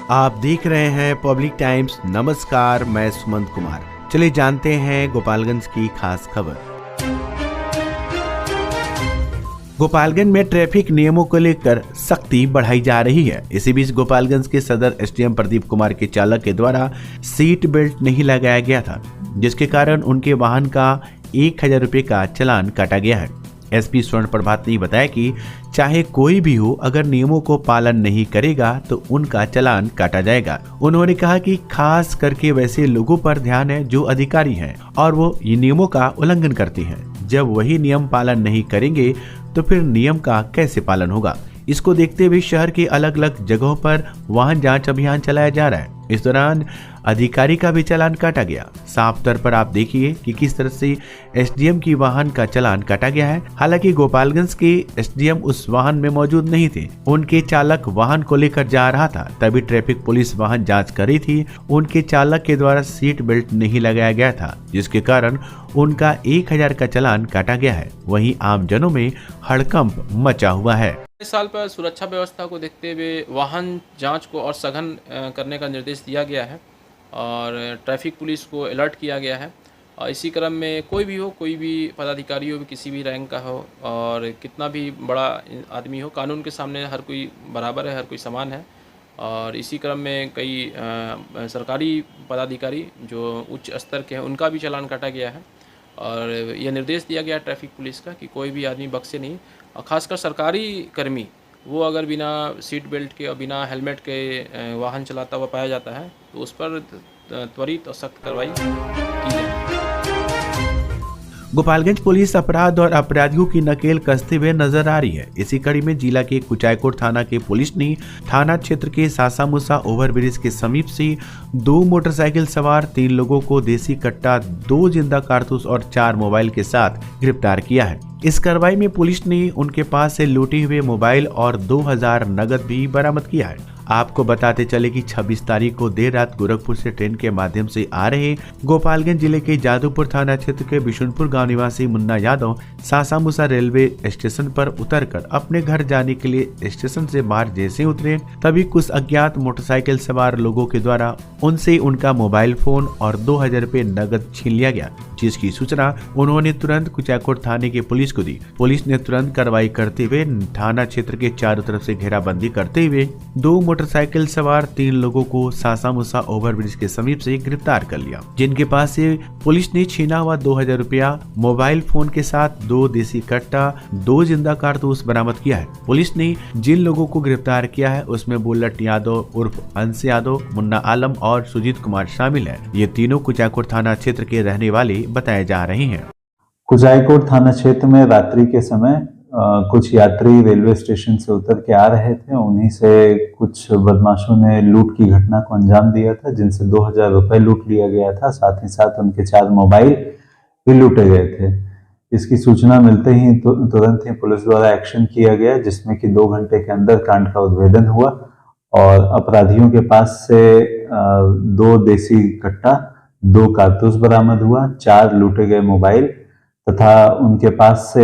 आप देख रहे हैं पब्लिक टाइम्स। नमस्कार, मैं सुमंत कुमार। चलिए जानते हैं गोपालगंज की खास खबर। गोपालगंज में ट्रैफिक नियमों को लेकर सख्ती बढ़ाई जा रही है। इसी बीच गोपालगंज के सदर एसडीएम प्रदीप कुमार के चालक के द्वारा सीट बेल्ट नहीं लगाया गया था, जिसके कारण उनके वाहन का 1000 रुपये का चालान काटा गया है। एसपी स्वर्ण प्रभात ने बताया कि चाहे कोई भी हो, अगर नियमों को पालन नहीं करेगा तो उनका चालान काटा जाएगा। उन्होंने कहा कि खास करके वैसे लोगों पर ध्यान है जो अधिकारी हैं और वो ये नियमों का उल्लंघन करते हैं। जब वही नियम पालन नहीं करेंगे तो फिर नियम का कैसे पालन होगा। इसको देखते हुए शहर के अलग अलग जगहों पर वाहन जांच अभियान चलाया जा रहा है। इस दौरान अधिकारी का भी चालान काटा गया। साफ तौर पर आप देखिए कि किस तरह से एसडीएम की वाहन का चालान काटा गया है। हालांकि गोपालगंज के एसडीएम उस वाहन में मौजूद नहीं थे। उनके चालक वाहन को लेकर जा रहा था, तभी ट्रैफिक पुलिस वाहन जांच कर रही थी। उनके चालक के द्वारा सीट बेल्ट नहीं लगाया गया था, जिसके कारण उनका 1000 का चालान काटा गया है। वहीं आमजनों में हड़कंप मचा हुआ है। इस साल पर सुरक्षा व्यवस्था को देखते हुए वाहन जांच को और सघन करने का निर्देश दिया गया है और ट्रैफिक पुलिस को अलर्ट किया गया है। और इसी क्रम में कोई भी पदाधिकारी हो, किसी भी रैंक का हो और कितना भी बड़ा आदमी हो, कानून के सामने हर कोई बराबर है, हर कोई समान है। और इसी क्रम में कई सरकारी पदाधिकारी जो उच्च स्तर के हैं उनका भी चालान काटा गया है और यह निर्देश दिया गया ट्रैफिक पुलिस का कि कोई भी आदमी बख्शे नहीं। और ख़ासकर सरकारी कर्मी वो अगर बिना सीट बेल्ट के और बिना हेलमेट के वाहन चलाता हुआ पाया जाता है तो उस पर त्वरित और सख्त कार्रवाई की जाए। गोपालगंज पुलिस अपराध और अपराधियों की नकेल कसते हुए नजर आ रही है। इसी कड़ी में जिला के कुचायकोट थाना के पुलिस ने थाना क्षेत्र के सासामुसा ओवरब्रिज के समीप से 2 मोटरसाइकिल सवार 3 लोगों को देसी कट्टा, 2 जिंदा कारतूस और 4 मोबाइल के साथ गिरफ्तार किया है। इस कार्रवाई में पुलिस ने उनके पास से लूटे हुए मोबाइल और 2000 नगद भी बरामद किया है। आपको बताते चले कि 26 तारीख को देर रात गोरखपुर से ट्रेन के माध्यम से आ रहे गोपालगंज जिले के जादूपुर थाना क्षेत्र के बिशुनपुर गांव निवासी मुन्ना यादव सासामुसा रेलवे स्टेशन पर उतरकर अपने घर जाने के लिए स्टेशन से बाहर जैसे उतरे, तभी कुछ अज्ञात मोटरसाइकिल सवार लोगों के द्वारा उनसे उनका मोबाइल फोन और 2000 रुपये नगद छीन लिया गया, जिसकी सूचना उन्होंने तुरंत कुचायकोट थाने की पुलिस को दी। पुलिस ने तुरंत कार्रवाई करते हुए थाना क्षेत्र के चारों तरफ से घेराबंदी करते हुए 2 मोटरसाइकिल सवार 3 लोगों को सासामुसा ओवरब्रिज के समीप से गिरफ्तार कर लिया, जिनके पास से पुलिस ने छीना हुआ 2000 रुपया, मोबाइल फोन के साथ 2 देसी कट्टा, 2 जिंदा कारतूस बरामद किया है। पुलिस ने जिन लोगों को गिरफ्तार किया है उसमें बुल्लट यादव उर्फ अंश यादव, मुन्ना आलम और सुजीत कुमार शामिल है। ये तीनों कुचायकोट थाना क्षेत्र के रहने वाले बताए जा रहे हैं। कुचायकोट थाना क्षेत्र में रात्रि के समय कुछ यात्री रेलवे स्टेशन से उतर के आ रहे थे। उन्हीं से कुछ बदमाशों ने लूट की घटना को अंजाम दिया था, जिनसे 2000 रुपए लूट लिया गया था। साथ ही साथ उनके 4 मोबाइल भी लूटे गए थे। इसकी सूचना मिलते ही तुरंत ही पुलिस द्वारा एक्शन किया गया, जिसमें कि 2 घंटे के अंदर कांड का उद्भेदन हुआ और अपराधियों के पास से 2 देसी कट्टा, 2 कारतूस बरामद हुआ, 4 लूटे गए मोबाइल तथा उनके पास से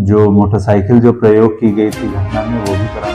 जो मोटरसाइकिल जो प्रयोग की गई थी घटना में वो भी बरामद।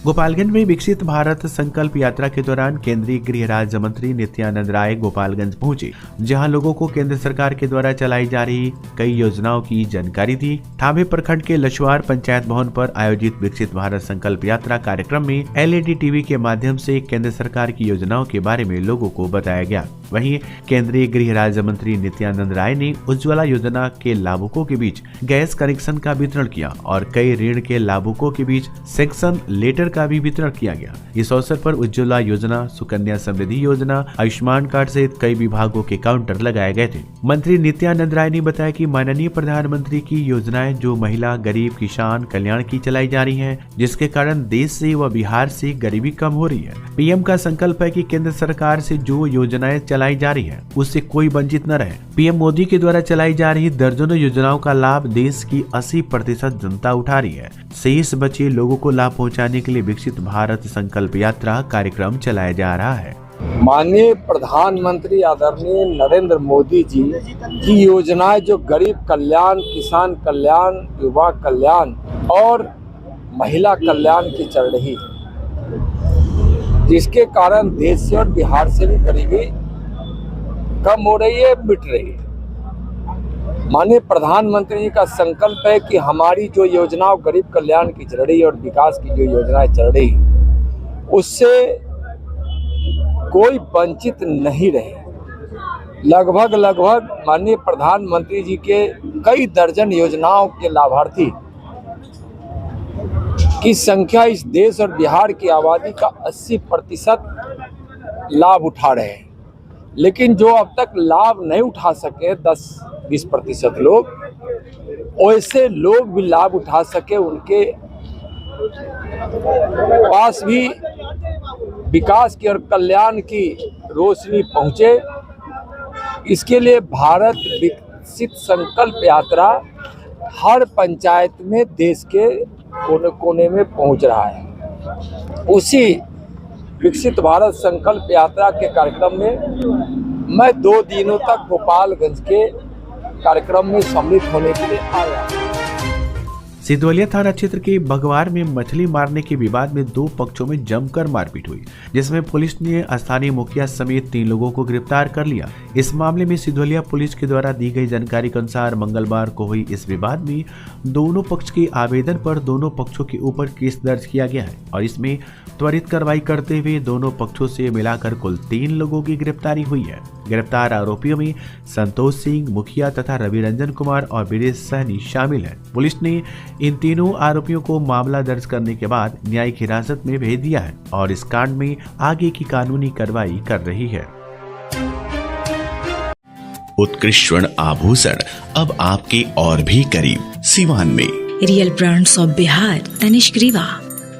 गोपालगंज में विकसित भारत संकल्प यात्रा के दौरान केंद्रीय गृह राज्य मंत्री नित्यानंद राय गोपालगंज पहुंचे, जहां लोगों को केंद्र सरकार के द्वारा चलाई जा रही कई योजनाओं की जानकारी दी। थावे प्रखंड के लछवार पंचायत भवन पर आयोजित विकसित भारत संकल्प यात्रा कार्यक्रम में LED टीवी के माध्यम से केंद्र सरकार की योजनाओं के बारे में लोगों को बताया गया। वहीं केंद्रीय गृह राज्य मंत्री नित्यानंद राय ने उज्ज्वला योजना के लाभुकों के बीच गैस कनेक्शन का वितरण किया और कई ऋण के लाभुकों के बीच सेक्शन लेटर का भी वितरण किया गया। इस अवसर पर उज्ज्वला योजना, सुकन्या समृद्धि योजना, आयुष्मान कार्ड सहित कई विभागों के काउंटर लगाए गए थे। मंत्री नित्यानंद राय ने बताया कि माननीय प्रधानमंत्री की योजनाएं जो महिला, गरीब, किसान कल्याण की चलाई जा रही हैं, जिसके कारण देश से व बिहार से गरीबी कम हो रही है। पीएम का संकल्प है कि केंद्र सरकार से जो योजनाएं चलाई जा रही है उससे कोई वंचित न रहे। पीएम मोदी के द्वारा चलाई जा रही दर्जनों योजनाओं का लाभ देश की 80% जनता उठा रही है। शेष बचे लोगों को लाभ पहुंचाने के लिए विकसित भारत संकल्प यात्रा कार्यक्रम चलाया जा रहा है। माननीय प्रधानमंत्री आदरणीय नरेंद्र मोदी जी की योजनाएं जो गरीब कल्याण, किसान कल्याण, युवा कल्याण और महिला कल्याण की चल रही है, जिसके कारण देश से और बिहार से भी गरीबी कम हो रही है, मिट रही है। माननीय प्रधानमंत्री जी का संकल्प है कि हमारी जो योजनाओं गरीब कल्याण की चल रही है और विकास की जो योजनाएं चल रही है उससे कोई वंचित नहीं रहे। लगभग माननीय प्रधानमंत्री जी के कई दर्जन योजनाओं के लाभार्थी की संख्या इस देश और बिहार की आबादी का 80% लाभ उठा रहे हैं, लेकिन जो अब तक लाभ नहीं उठा सके 10-20% लोग, वैसे लोग भी लाभ उठा सके, उनके पास भी विकास की और कल्याण की रोशनी पहुंचे। इसके लिए भारत विकसित संकल्प यात्रा हर पंचायत में देश के कोने कोने में पहुंच रहा है। उसी विकसित भारत संकल्प यात्रा के कार्यक्रम में मैं 2 दिनों तक गोपालगंज के कार्यक्रम में सम्मिलित होने के लिए आया। सिधवलिया थाना क्षेत्र के बगवार में मछली मारने के विवाद में 2 पक्षों में जमकर मारपीट हुई, जिसमें पुलिस ने स्थानीय मुखिया समेत 3 लोगों को गिरफ्तार कर लिया। इस मामले में सिधवलिया पुलिस के द्वारा दी गई जानकारी के अनुसार मंगलवार को हुई इस विवाद में दोनों पक्ष के आवेदन पर दोनों पक्षों के ऊपर केस दर्ज किया गया है और इसमें त्वरित कार्रवाई करते हुए दोनों पक्षों से मिलाकर कुल 3 लोगों की गिरफ्तारी हुई है। गिरफ्तार आरोपियों में संतोष सिंह, मुखिया तथा रविरंजन कुमार और वीरेश सहनी शामिल हैं। पुलिस ने इन तीनों आरोपियों को मामला दर्ज करने के बाद न्यायिक हिरासत में भेज दिया है और इस कांड में आगे की कानूनी कार्रवाई कर रही है। उत्कृष्ट स्वर्ण आभूषण अब आपके और भी करीब सिवान में। Real brands of Bihar, Tanishq Rivaah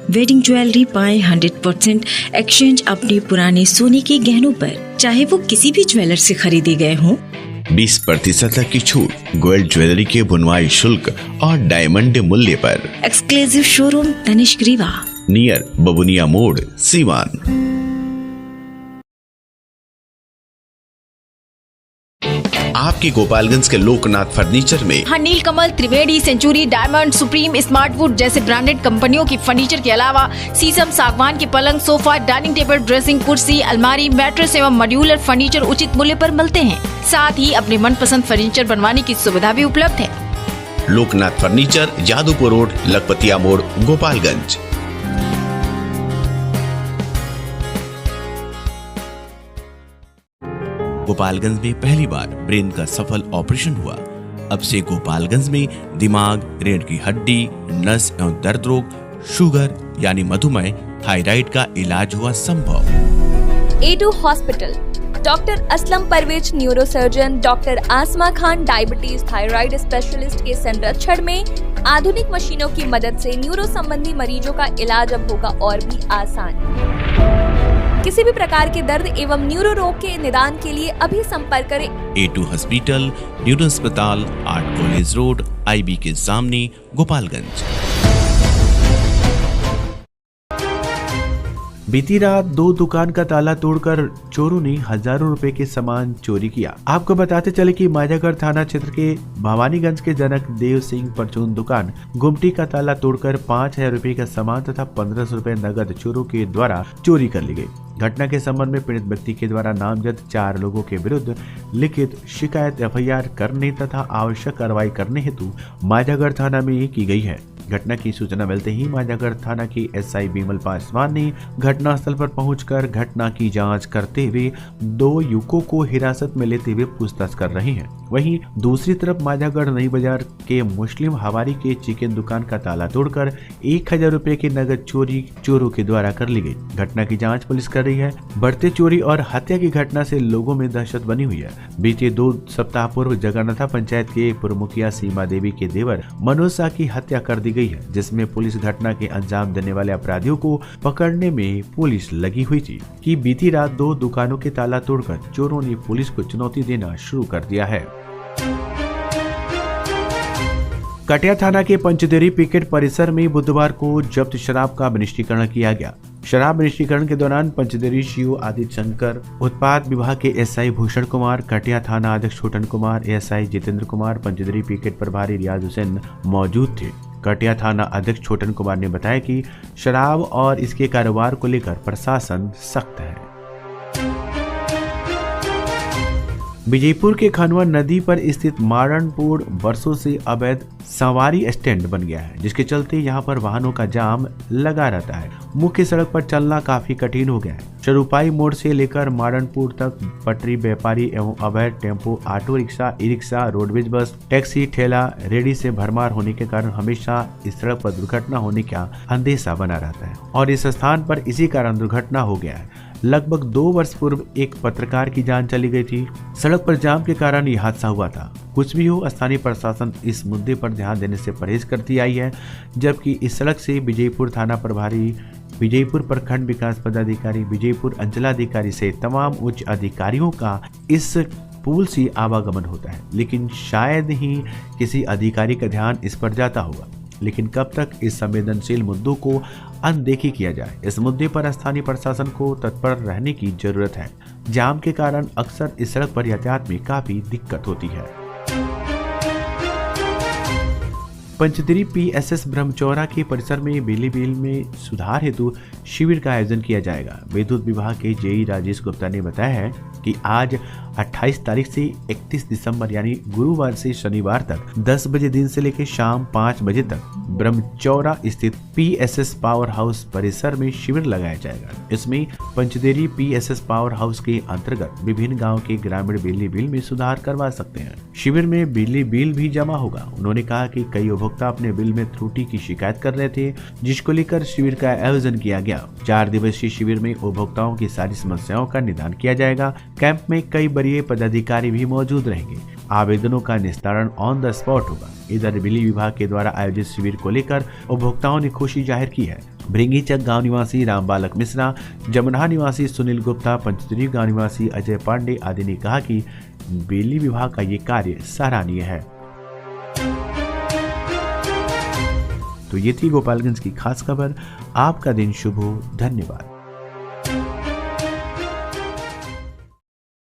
wedding jewellery पाए 100% एक्सचेंज अपने पुराने सोने के गहनों पर, चाहे वो किसी भी ज्वेलर से खरीदे गए हों। 20% तक की छूट गोल्ड ज्वेलरी के बुनवाई शुल्क और डायमंड मूल्य पर। Exclusive showroom Tanishq Rivaah, near Babuniya Mor, Siwan. आपके गोपालगंज के लोकनाथ फर्नीचर में Nilkamal, Triveni, Century, Diamond, Supreme, Smartwood जैसे ब्रांडेड कंपनियों की फर्नीचर के अलावा शीशम, सागवान के पलंग, सोफा, डाइनिंग टेबल, ड्रेसिंग, कुर्सी, अलमारी, मैट्रेस एवं मॉड्यूलर फर्नीचर उचित मूल्य पर मिलते हैं। साथ ही अपने मनपसंद फर्नीचर बनवाने की सुविधा भी उपलब्ध है। लोकनाथ फर्नीचर, जादूपुर रोड, लखपतिया मोड़, गोपालगंज। गोपालगंज में पहली बार ब्रेन का सफल ऑपरेशन हुआ। अब से गोपालगंज में दिमाग, रीढ़ की हड्डी, नस एवं दर्द रोग, शुगर यानी मधुमेह, थायराइड का इलाज हुआ संभव। A2 hospital, doctor Aslam Parvez neurosurgeon, doctor Asma Khan diabetes thyroid specialist के संरक्षण में आधुनिक मशीनों की मदद से न्यूरो संबंधी मरीजों का इलाज अब होगा और भी आसान। किसी भी प्रकार के दर्द एवं न्यूरो रोग के निदान के लिए अभी संपर्क करें। A2 हॉस्पिटल, न्यूरो अस्पताल, आर्ट कॉलेज रोड, IB के सामने, गोपालगंज। बीती रात 2 दुकान का ताला तोड़कर चोरों ने हजारों रुपए के सामान चोरी किया। आपको बताते चले कि माजागढ़ थाना क्षेत्र के भवानीगंज के जनक देव सिंह परचून दुकान गुमटी का ताला तोड़कर 5000 रुपए का सामान तथा 1500 रुपए नगद चोरों के द्वारा चोरी कर ली गई। घटना के संबंध में पीड़ित व्यक्ति के द्वारा नामजद 4 लोगों के विरुद्ध लिखित शिकायत FIR करने तथा आवश्यक कार्रवाई करने हेतु माजागढ़ थाना में की गई है। घटना की सूचना मिलते ही माजागढ़ थाना के SI बिमल पासवान ने घटनास्थल पर पहुंचकर घटना की जांच करते हुए 2 युवकों को हिरासत में लेते हुए पूछताछ कर रहे हैं। वहीं दूसरी तरफ माजागढ़ नई बाजार के मुस्लिम हवारी के चिकन दुकान का ताला तोड़कर 1000 रुपए की नगद चोरी चोरों के द्वारा कर ली गई। घटना की जांच पुलिस कर रही है। बढ़ते चोरी और हत्या की घटना से लोगों में दहशत बनी हुई है। बीते 2 सप्ताह पूर्व जगन्नाथा पंचायत के पूर्व मुखिया सीमा देवी के देवर मनोज शाह की हत्या कर दी गई है, जिसमें पुलिस घटना के अंजाम देने वाले अपराधियों को पकड़ने में पुलिस लगी हुई थी कि बीती रात 2 दुकानों के ताला तोड़कर चोरों ने पुलिस को चुनौती देना शुरू कर दिया है। कटिया थाना के पंचदेरी पिकेट परिसर में बुधवार को जब्त शराब का मिश्रीकरण किया गया। शराब मिश्रीकरण के दौरान पंचदेरी शिव आदित्य शंकर, उत्पाद विभाग के SI भूषण कुमार, कटिया थाना अध्यक्ष छोटन कुमार, ASI जितेंद्र कुमार, पंचदेरी पिकेट प्रभारी रियाज हुसैन मौजूद थे। कटिया थाना अध्यक्ष छोटन कुमार ने बताया कि शराब और इसके कारोबार को लेकर प्रशासन सख्त है। विजयपुर के खनवा नदी पर स्थित मारणपुर वर्षों से अवैध सवारी स्टैंड बन गया है, जिसके चलते यहां पर वाहनों का जाम लगा रहता है। मुख्य सड़क पर चलना काफी कठिन हो गया है। चरुपाई मोड़ से लेकर मारणपुर तक पटरी व्यापारी एवं अवैध tempo, auto rickshaw, e rickshaw, roadways bus, taxi, ठेला, रेडी से भरमार होने के कारण हमेशा इस सड़क पर दुर्घटना होने का अंदेशा बना रहता है और इस स्थान पर इसी कारण दुर्घटना हो गया है। लगभग 2 वर्ष पूर्व एक पत्रकार की जान चली गई थी। सड़क पर जाम के कारण यह हादसा हुआ था। कुछ भी हो, स्थानीय प्रशासन इस मुद्दे पर ध्यान देने से परहेज करती आई है, जबकि इस सड़क से विजयपुर थाना प्रभारी, विजयपुर प्रखंड विकास पदाधिकारी, विजयपुर अंचलाधिकारी से तमाम उच्च अधिकारियों का इस पुल से आवागमन होता है, लेकिन शायद ही किसी अधिकारी का ध्यान इस पर जाता होगा। लेकिन कब तक इस संवेदनशील मुद्दों को अनदेखी किया जाए, इस मुद्दे पर स्थानीय प्रशासन को तत्पर रहने की जरूरत है। जाम के कारण अक्सर इस सड़क पर यातायात में काफी दिक्कत होती है। पंचतरी पीएसएस ब्रह्मचौरा के परिसर में बिजली बिल में सुधार हेतु शिविर का आयोजन किया जाएगा। विद्युत विभाग के जेई राजेश गुप्ता ने बताया है कि आज 28 तारीख से 31 दिसंबर यानी गुरुवार से शनिवार तक 10 बजे दिन से लेकर शाम 5 बजे तक ब्रह्मचौरा स्थित पीएसएस पावर हाउस परिसर में शिविर लगाया जाएगा। इसमें पंचदेरी पीएसएस पावर हाउस के अंतर्गत विभिन्न गांव के ग्रामीण बिजली बिल में सुधार करवा सकते हैं। शिविर में बिजली बिल भी जमा होगा। उन्होंने कहा कि कई उपभोक्ता अपने बिल में त्रुटि की शिकायत कर रहे थे, जिसको लेकर शिविर का आयोजन किया गया। 4 दिवसीय शिविर में उपभोक्ताओं की सारी समस्याओं का निदान किया जाएगा। कैंप में कई वरीय पदाधिकारी भी मौजूद रहेंगे। आवेदनों का निस्तारण ऑन द स्पॉट होगा। इधर बिजली विभाग के द्वारा आयोजित शिविर को लेकर उपभोक्ताओं ने खुशी जाहिर की है। भृंगीचक गांव निवासी राम बालक मिश्रा, जमुना निवासी सुनील गुप्ता, पंचतरी गांव निवासी अजय पांडे आदि ने कहा कि बिजली विभाग का ये कार्य सराहनीय है। तो ये थी गोपालगंज की खास खबर। आपका दिन शुभ हो। धन्यवाद।